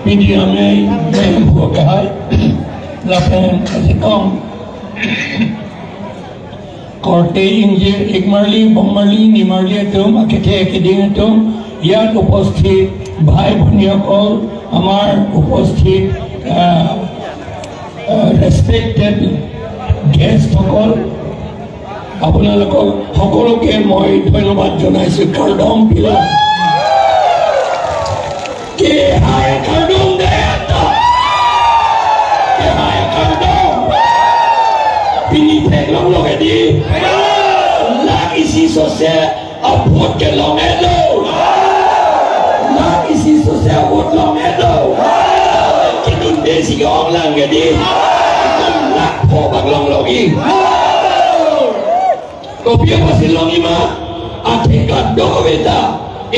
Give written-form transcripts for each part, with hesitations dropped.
Media में वो कहा lapan kasikong korte injir ek marli bong marli ni marli atum akete keding atum ইয়াত উপস্থিত ভাই ভনীসকল আমাৰ উপস্থিত ৰেসপেক্টেড গেষ্টসকল আপোনালোকক সকলোকে মই ধন্যবাদ জনাইছো কাৰ্ডম পিলা কে হাই কাৰ্ডম দেতা কে হাই কাৰ্ডম পিনি পেগলং লগেদি la isi sose abot ke long edo la isi sose abot long edo kinun desi ong lang gedi la po bag long logi kopia pasil long ima ate kado beta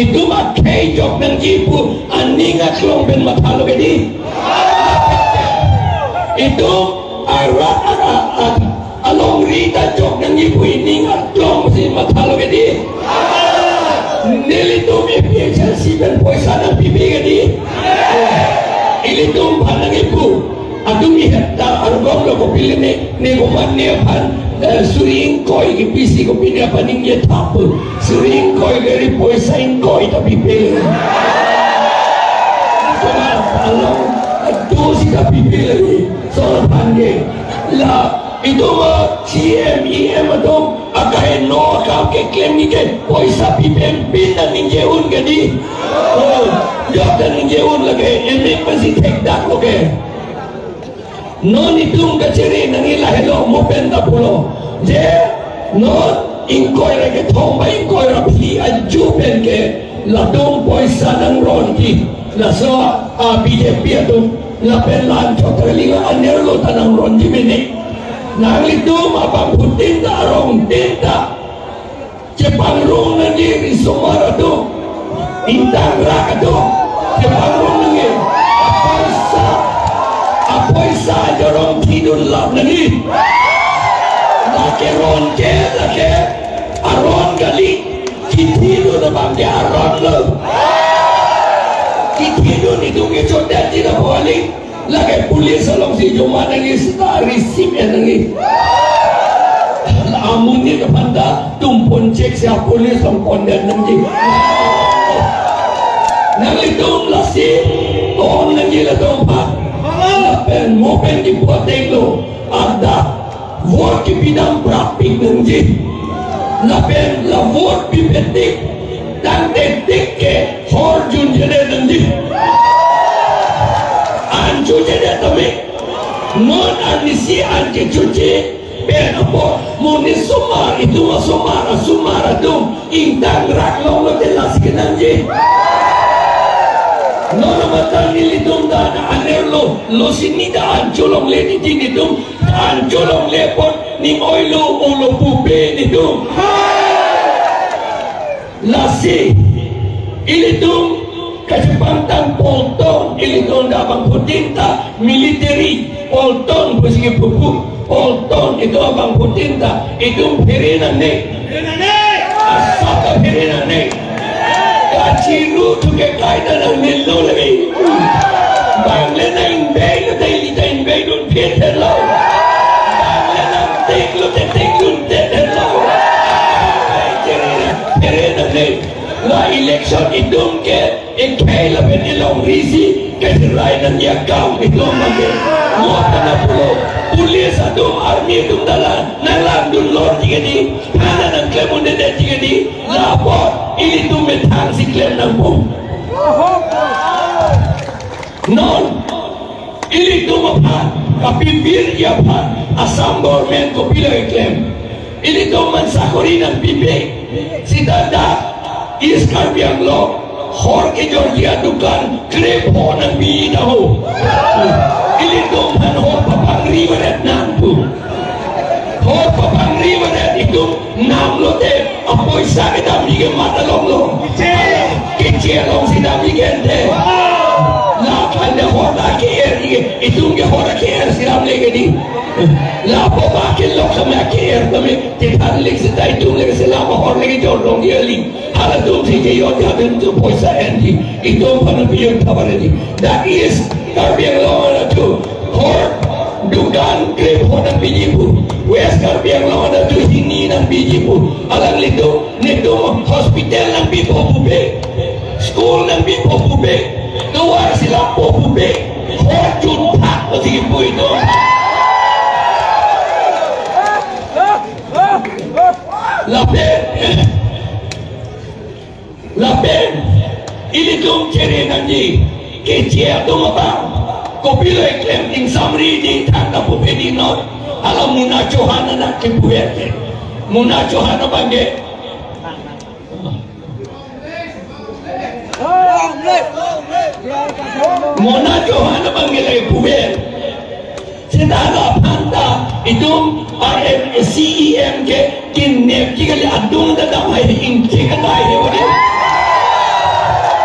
itu makai jok nang jipu aninga klong ben matalo gedi itu arat along rita jok nang ibu ini ngatlong si matalo gedi nilito mi piya si ben poisa na pipi gedi ilito panang ibu atu mi hatta argom lo ko pilne ne ko manne pan suring koi ki pisi ko pinya paning ye thap suring koi geri poisa in koi ta pipi koma along dosi ta pipi lagi so pange la itu mah CMIM atau akai no akam ke klaim ni ke poisa pipem dan ninjeun gadi oh jok dan ninjeun lagi emek masih tek dak loke non itung kaciri nangi lahelo mo penda pulo je non ingkoi lagi thong ba ingkoi rapi aju pen ke ladong poisa nang ronti la so BJP atau la pen lan chotrlinga anerlo tanang ronti mene nang itu mabang putinta rong tinta cepang rong nanti risomara do intang raka do cepang rong nanti apa isa jorong tidur lap nanti lake ronke lake aron gali kitidur na bang dia aron lo kitidur itu ngecodat tidak boleh lagi polis along si Joma nangis risip nangis amun ni kepanda tumpun cek siapa polis tumpun dan nangis nangis tum lasi ton nangis lah tumpak lapen mopen di poteng lo ada vote di bidang praktik nangis lapen la vote di petik dan detik ke horjun jadi nangis cuci dia tapi non anisi anti cuci ben apa muni sumar itu sumar tu intang rak long lo jelas kenanji non mata nili dum dana aner lo sini da ancolong le di sini dum ancolong lepot ni oilo olo pupe ni dum lasi ini dum Kacipantang polton ilitong abang putinta military polton bersegi pupuk polton itu abang putinta itu perinan ne asaka perinan ne kaciru tu ke kaitan ang nilo lagi bang lenang bay lo daily time bay don peter lo bang lenang tek lo peter lo perinan ne la election itu ke ikai la penilong risi keserai nan yakam itu mage muatan na pulo polis atau army itu dalan nalang dun lor tiga di kana nang klaim unde de tiga di lapor ini tu metang si klaim nang pum non ini tu mapan tapi bir ya pan asam government ko pila klaim ini tu man sakori nang pipe sidada iskar biang lo hor ke Georgia dukan krep honan bida ho ili dom han hor papang riwaret nampu hor papang riwaret itu nam lo te apoy sa ke dam lige mata long lo ke che long si dam lige te la kan de hor la ke er lagi itu nggak orang KR siram lagi di lapo makin lo kami KR kami tidak lagi sedai itu lagi selama orang lagi jorong dia lagi hal itu sih dia ada itu poisa endi itu pada biar tabar ini that is Karbiang lawan itu hor dugaan grep honan bijibu wes Karbiang lawan itu ini nan bijibu alang itu neto hospital nan bipo bube school nan bipo bube luar sila po bube hor juntak masih ibu itu lapen ini tuh ceri nanti kecil tuh apa kopi lagi klaim ing samri di tanda bube di not alam muna Johana nak kebuete muna Johana bangge muna Johana bangge lagi buber sedara panta itu CEM ke kinep jika li adung datang hai ince kata hai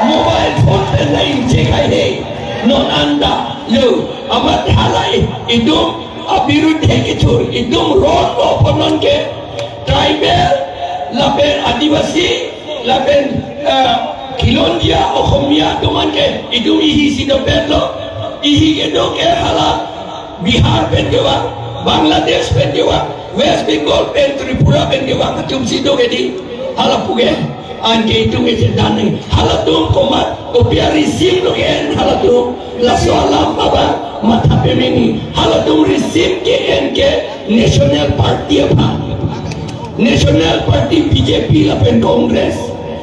mobile phone dan lain cek hai non anda lo amat halai itu abiru dekicur itu roto penon ke tribal lapen adivasi lapen kilondia okhomia teman ke itu ihi sidopet lo ihi gedok ke hala Bihar pendewa Bangladesh pendewa West Bengal pen Tripura pendewa katum sido kedi hala puge anke itu ngesedane hala tum komat kopia risim no en hala tum la soalam baba mata pemeni hala tum risim ke en ke National Party apa National Party BJP la pen Congress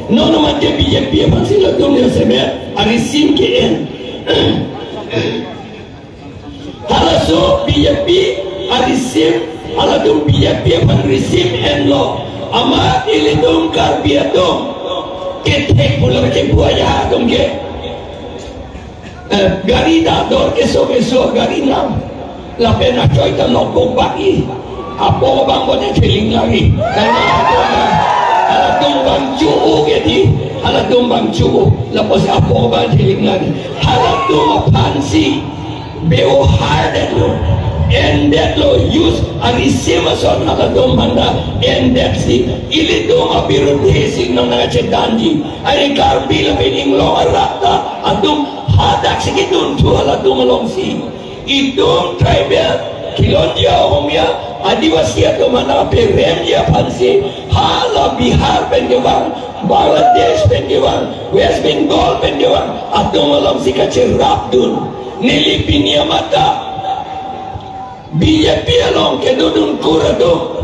no mate BJP apa sila tum ya semer risim ke en hala so BJP risim hala tum BJP apa risim en lo ama ilidum karbiatum ketek pula ke buaya dong ke garida dor keso garina la pena coy ta no kompaki apo bang bonya keling lagi karena ala tumbang cuu gedi ala tumbang cuu la pos apo bang keling lagi ala tum pansi beo hardet lo endet lo use arisima son ala domanda endet si ili doma biru desi nang cedanji ay karbi la bening lo arata atum hadak sikitun tu ala domalong si idom tribal kilondia omia adivasi atau mana peremia pansi hala Bihar pendewang Bangladesh pendewang West Bengal pendewang atau malam si kacerap dun nilipinia mata BJP along ke dodun kurado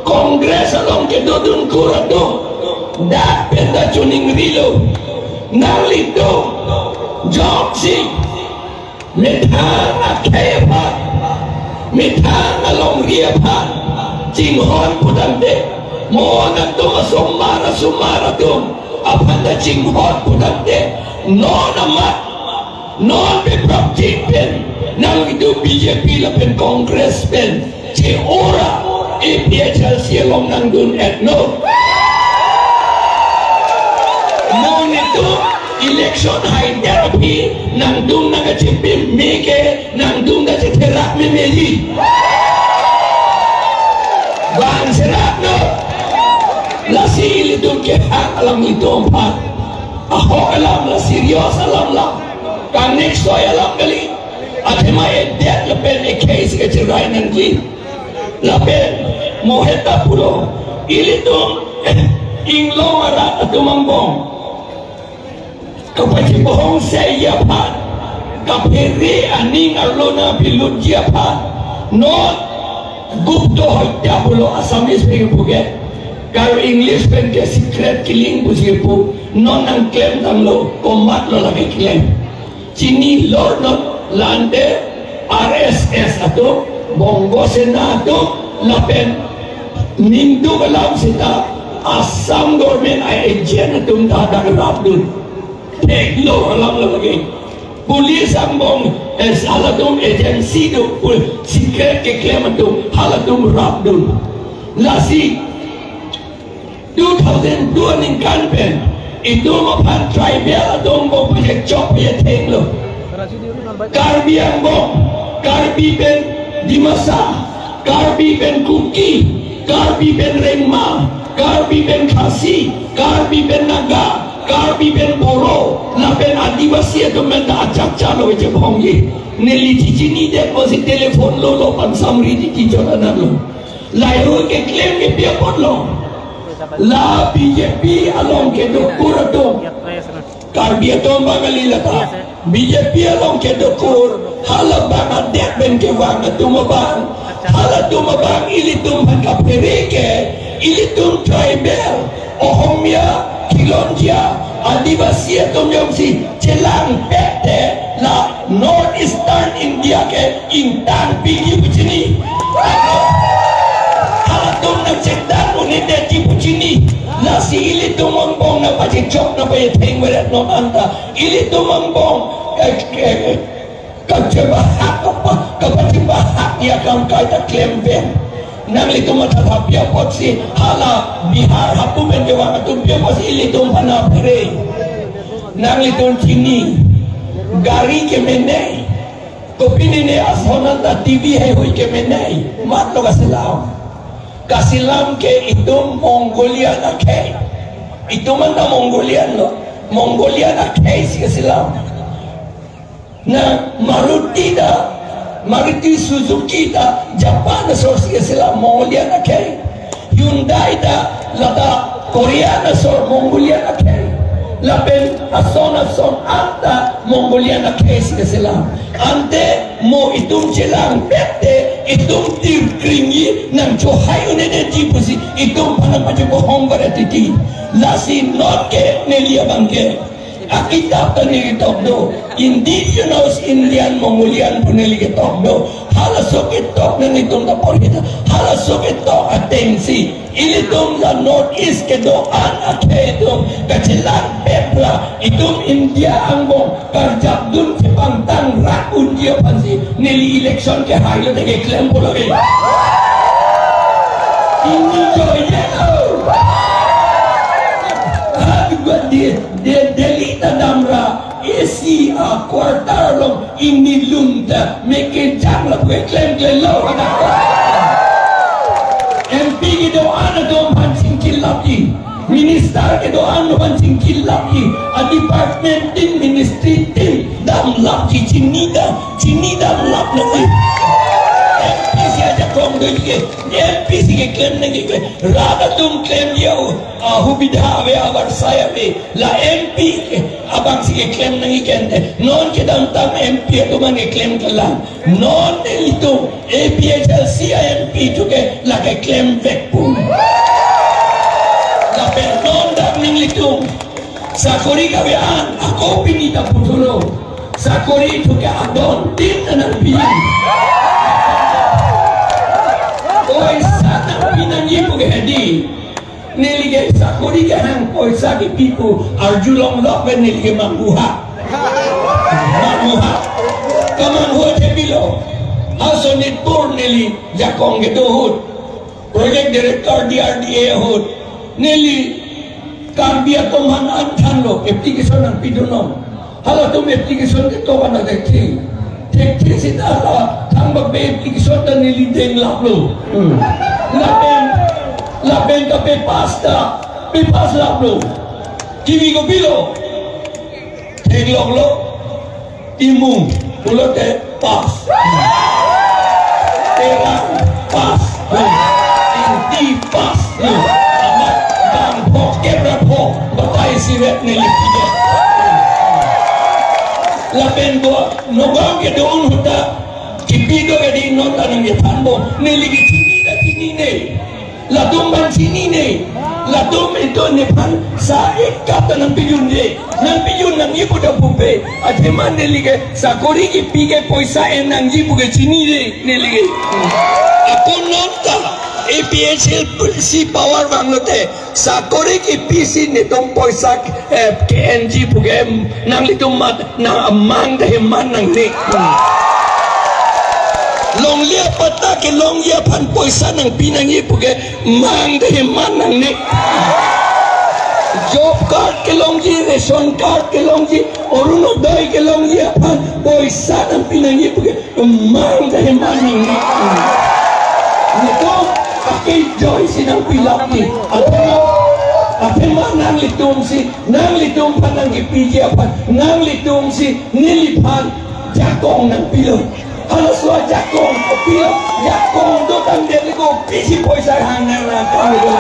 Kongres along ke dodun kurado dak penda cuning rilo nalito jopsi metang akepat metang along riapan cinghon pudante mohon to sumara tum apanda cinghon pudante non amat non bepraptipen nang itu BJP lapen Kongres pen ci ora EPHL sialong nang dun etno non itu election high therapy nang dun nang cipi meke nang dun nang terak memeji bang serak no lasi itu ke hak alam itu empat ahok alam la serius alam la kan next soy alam kali atema edet lepen case ke cerai nanti lepen moheta pulo ilitung inglong arat atau mambong kapaci bohong saya pan kapiri aning alona bilut jiapan not gupto hoita pulo asamis pengen puget kalau English pen ke secret killing pusirpu non ang claim tang lo komat lo lagi claim sini lord not lande RSS atau Bongo Senato lapen nindu kalam sita Assam government ay agent atong dadang rabdun teklo alam lagi polis ambong alatong agency do secret ke claim atong halatong rabdun lasi 2002 ning campaign itu mapan tribal atong project job ya teklo Karbi Angbong, Karbi Ben Dimasa, Karbi Ben Kuki, Karbi Ben Rengma, Karbi Ben Khasi, Karbi Ben Naga, Karbi Ben Boro, la Ben Adivasi atau menda acak calo je bongye. Neli cici ni dia masih telefon lo pan samri di kijoranan lo. Lairo ke klaim ke pia pon lo. La BJP along ke dokur atom. Karbi atom bagali lata. BJP along ke dokur hala bang adet ben ke wang atumabang. Hala tumabang ilitum hakapereke, ilitum tribal, ohomia, kilonja, adivasi atom yang si celang pete. La North Eastern India ke intan pilih begini. Atom nak cekdan unit di begini. La si ili tu mambong na pakai cok na pakai teng berat non anta. Ili tu mambong kecebahat apa kecebahat dia kan kata klemben. Nang itu mata tapia potsi hala Bihar hapu menjawab tu dia potsi ili tu mana pere. Nang itu sini. Gari ke menai, kopi ni ashonan ta TV hai hui ke menai, mat lo kasilam ke itu Mongolia na ke, itu mana Mongolian lo, Mongolia na ke si kasilam, na Maruti Suzuki da Japan na sor si kasilam Mongolia na ke, Hyundai da lada Korea na sor Mongolia na ke. Lapen ason anta Mongolia na case ke sila ante mo itum celang pete itum tir kringi nang johai unene jipusi itum panang pajuko honggar etiti lasi not ke nelia bangke akita tani tokdo indigenous Indian Mongolian puneli ke tokdo hala soket tok nang itum ta porita hala soket tok atensi ilitum la North East ke doan akedum kacelang pepla itum India Angbong karjap dun cipantang rakun dia pansi nili election ke hailo ke klaim pula ke ini joye buat dia delita damra isi quarter long ini lunta make jangla gue klaim ke lo MP ke doan do pancing kilapi minister ke doan do pancing kilapi a department din ministry din dam lap cini dam lap nanti MP siaja kong do ke MP si ke klaim nanti ke rada tum klaim dia hubidha ave abar saya be la MP abang si ke klaim nanti kende non ke dam tam MP to man ke klaim kalang non itu APHLC MP tu ke la ke klaim vek pun la per non dam ning itu sakori kabean ako pinita putulo sakori tu ke adon tin nan pian oi sana pinangi pu ke hedi nelige sakori ke hang poisa ke pipu arjulong lok ben nelige mambuha kaman ho te bilo hasonit pur neli jakong ke dohut project director DRDA hut neli karbia toman antan lo application ang pidunom hala tum application ke to kana dekti sita la kang bagbe application ta neli den laplo lapen ka pe pasta pe pas laplo kimi ko bilo teglok lo imung ulote pas terang pas inti pas amat bang pok kebra pok batai siret nelipide lapen go nogam ke doon huta kipido ke di nota nang yatanbo neligi chini ne latumban chini ne latum itu nepan saik kata nang piyun nang ibu dah pupe ate man nelige sakori ki pige poisa nang ibu ke chini nelige aku nonta APHL si power banglote sakori ki pisi netong poisa ke NG puge nang litum mat nang amang deh man nang ni long lia pata ke long lia pan poisa nang pinang ibu ke mang deh man nang ni job card ke longji, ration card ke longji, orunodai ke longji apa, poisa dan pinangi puke, mang deh maning ni. Nito pakai joy sinang pilak ni, apa nang litung si, nang litung panang kipiji apa, nang litung si nilipan jakong nang pilak. Kalau suah jakong, kopi jakong tu kan dia tu pisi poisa hangar nak kau tu.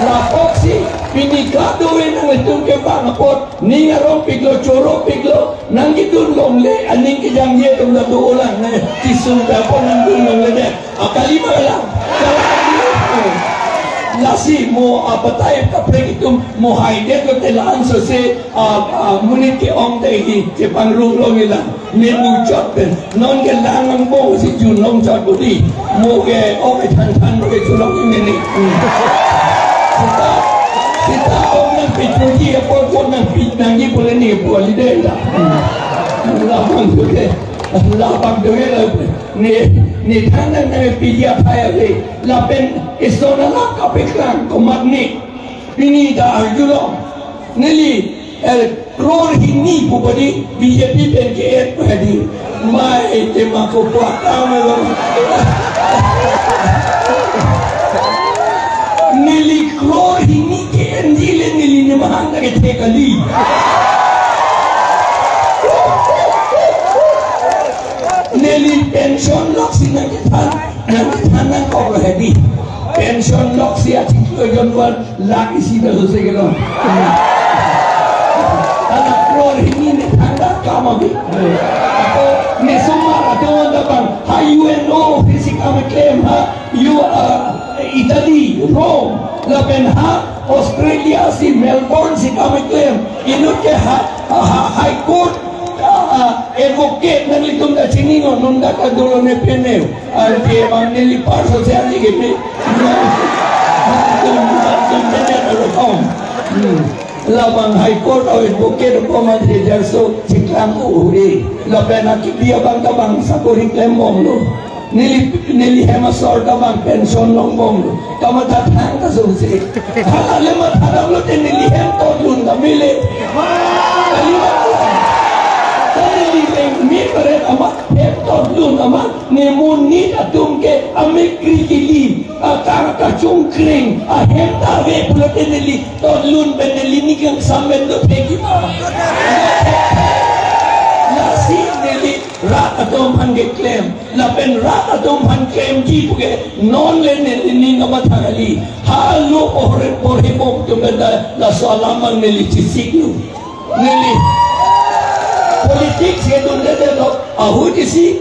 Lapok si pini kado nang itu ke bang pot ni ngarong piglo coro piglo nang itu longle aning kijang ye tu lah tu ulang nang tisu dapur nang tu longle deh. Akali malam. Lasi mo apatay kapre itu mo haide ko telaan so se munit ke ong tegi ke pangrulong ila ni mucot ben non ke langang bo si junong cot budi mo ke o ke tan mo ke junong ini ni kita ong nang pitruji apa ko nang pitnangi boleh ni boleh deh lah labang tu ke labang tu ke ni tangan na pijak saya le lapen isona la kapeklan komat ni pini da arjulo nili kror hini bubadi BJP PNKF padi mai tema ko pakam nili kror hini ke endile nili ni mahanga ke tekali neli pension lock si nang kau berhadi pension lock si aci tujuan buat lagi si berusaha kita anak keluar ini ni tanda kamu bi atau ni semua atau dapat UNO fisik kami klaim Italy Rome lapen Australia si Melbourne si kami klaim inut ke High Court advocate nang litung da siningo nunda ka dulo ne peneu arti manili par sosial ni gete labang high court o advocate ko madri jarso siklang uri labena ki dia bang tabang sakuri klemong lo nili hema sor tabang pension long bong lo kama tatang ka susi halale ma tharang lo te nili hem to lun da mile kalima mi pare amat heptot lun amat nemuni atum ke ame krikili akar kacung kring ahem tawe puloteneli tot lun beneli ni kang samben do pegi nasi neli rat atom han ge claim la pen rat atom han claim ji puge non le ni ngamathali halu ohre porhe bom tumenda la salaman neli cisiklu neli politik sedun dede lo ahu disi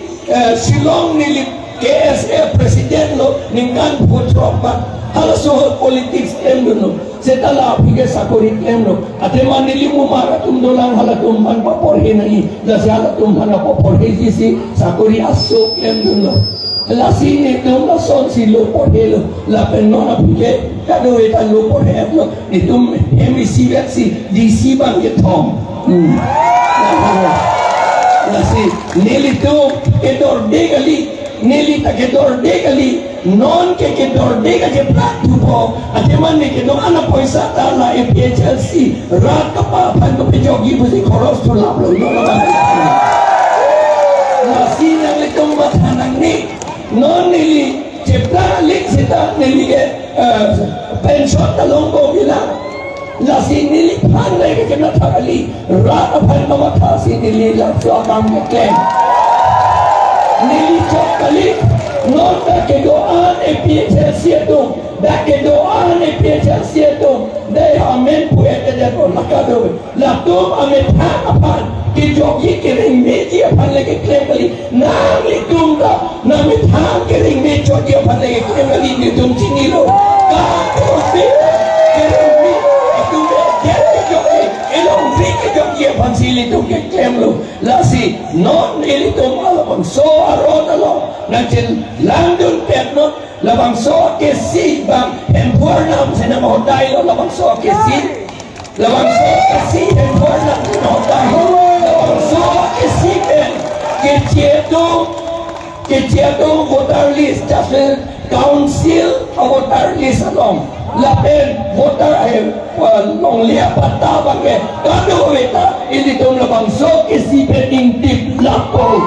silong nili KSA presiden lo ningkan putropa hala sohor politik stem lo setala apike sakori stem lo atema nili mumara tum dolang hala tum man paporhe nai dasi hala tum hana paporhe disi sakori aso stem lo lasi ne tum la son si lo porhe lo la penona apike kado eta lo porhe lo itum emisi versi disi bang getom nasi nili tu kedor degali nili tak kedor degali non ke kedor degali platu po ateman ne kedor ana poisa tala EPHLC rat kapa pan ko pejogi busi koros to lablo nasi nang litung bathanang ni non nili cepla lik sita nili ke pension talong ko bilang lasi nili pandai ke kena thakali rat aphan nama thasi nili laksa kam ke nili chokali non da ke doan EPHLC tu da ke doan EPHLC tu dai amen puete de ko lakado la tum amen aphan ki jogi ke ring meji aphan le ke kali nam litum da nam thang ke ring me jogi aphan le ke kali ni tum chinilo ka ko se pansili tu ke claim lo lasi non ili tu malabang so arota lo nanti langdun perno labang so ke si bang empurnam sena modai lo labang so ke si labang so ke si empurnam sena modai labang so ke si ben ke tieto voter list just council voter list along lapin voter ay long liya patabang ke kado weta ini tum labang so kesipen intip lapo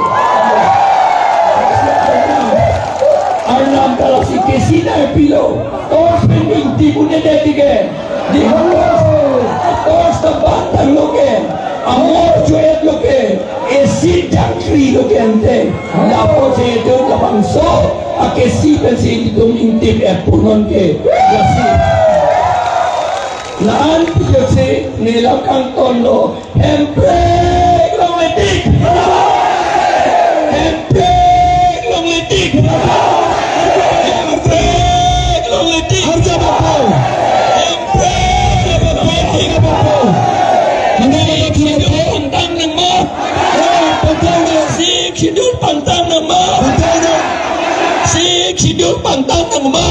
Arnam kalau si kesina pilo tos pending tibune detige di tos tabatan loke amor joet loke esi jakri loke ante lapo se itu labang so akesipen si itu intip punon ke yasi laan pijose nilakang tono hemprek long letik hemprek long letik hemprek long letik harga bapak hemprek bapak mengenai hidup pantang nama si hidup pantang nama si hidup pantang nama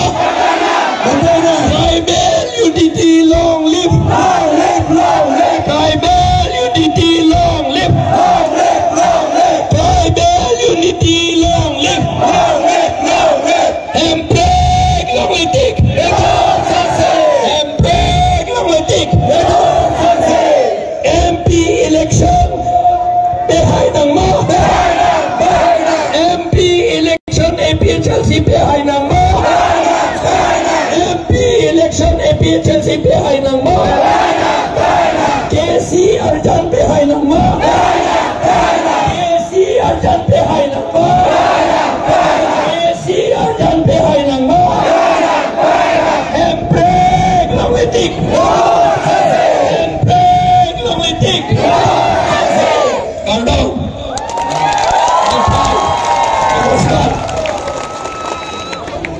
Kaibel UDT long live Kaibel UDT long live Kaibel UDT long live Emprek long litik Emprek long litik MP election behay ng mo MP election APHLC behay ng mo election efficiency behind ng mo KC Arjan behind ng mo